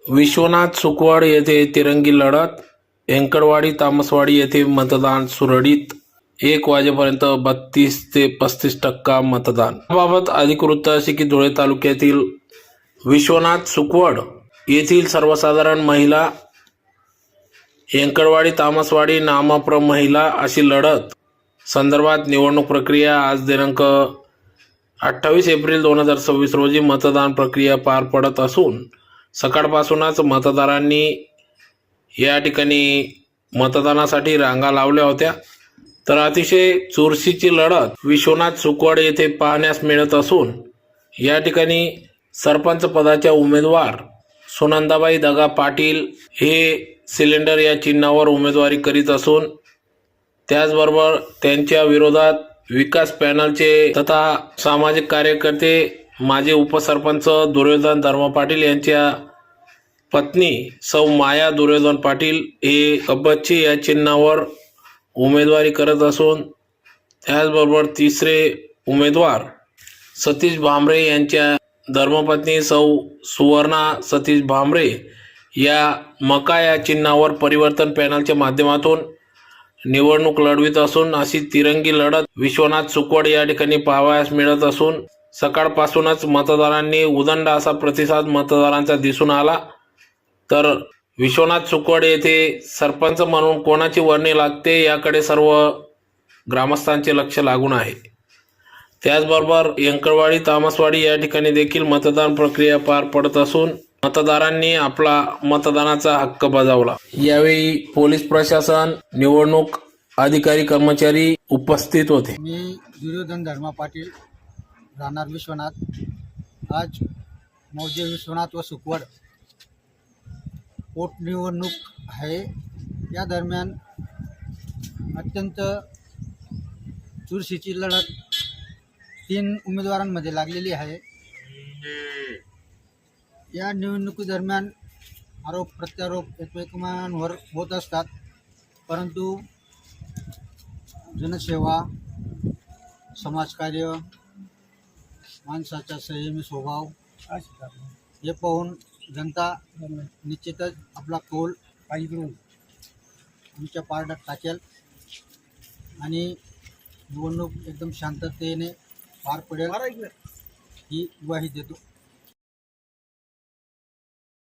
विश्वनाथ सुकवड येथे तिरंगी लढत, हेंकडवाडी तामसवाडी येथे मतदान सुरळीत, 1 वाजेपर्यंत 32 ते 35% मतदान. याबाबत अधिक वृत्त असे की धुळे तालुक्यातील विश्वनाथ सुकवड येथील सर्वसाधारण महिला, हेंकडवाडी तामसवाडी नामप्र महिला अशी लढत संदर्भात निवडणूक प्रक्रिया आज दिनांक 28 एप्रिल 2026 रोजी मतदान प्रक्रिया पार पडत असून सकाळपासूनच मतदारांनी या ठिकाणी मतदानासाठी रांगा लावल्या होत्या. तर अतिशय चुरशीची लढत विश्वनाथ सुकवड येथे पाहण्यास मिळत असून या ठिकाणी सरपंच पदाच्या उमेदवार सुनंदाबाई दगा पाटील हे सिलेंडर या चिन्हावर उमेदवारी करीत असून त्याचबरोबर त्यांच्या विरोधात विकास पॅनलचे तथा सामाजिक कार्यकर्ते माजी उपसरपंच दुर्योधन धर्म पाटील यांच्या पत्नी सौ माया दुर्योधन पाटील हे कब्बच्ची या चिन्हावर उमेदवारी करत असून त्याचबरोबर तिसरे उमेदवार सतीश भामरे यांच्या धर्मपत्नी सौ सुवर्णा सतीश भामरे या मका या चिन्हावर परिवर्तन पॅनलच्या माध्यमातून निवडणूक लढवित असून अशी तिरंगी लढत विश्वनाथ सुकवड या ठिकाणी पाहावयास मिळत असून सकाळपासूनच मतदारांनी उदंड असा प्रतिसाद मतदारांचा दिसून आला. तर विश्वनाथ सुकवड येथे सरपंच म्हणून कोणाची वर्णी लागते याकडे सर्व ग्रामस्थांचे लक्ष लागून आहे. त्याचबरोबर हेंकडवाडी तामसवाडी या ठिकाणी देखील मतदान प्रक्रिया पार पडत असून मतदारांनी आपला मतदानाचा हक्क बजावला. यावेळी पोलीस प्रशासन, निवडणूक अधिकारी, कर्मचारी उपस्थित होते. मी दुर्योधन धर्मा पाटील, राहणार विश्वनाथ. आज मौजे विश्वनाथ व सुकवड पोटनिवडणूक आहे. या दरम्यान अत्यंत चुरशीची लढत 3 उमेदवारांमध्ये लागलेली आहे. या निवडणुकीदरम्यान आरोप प्रत्यारोप एकमेकांवर होत असतात, परंतु जनसेवा, समाजकार्य, माणसाचा संयमी स्वभाव हे पाहून जनता निश्चितच आपला कौल आमच्या पारड्यात टाकेल आणि निवडणूक एकदम शांततेने पार पडेल ही ग्वाही देतो.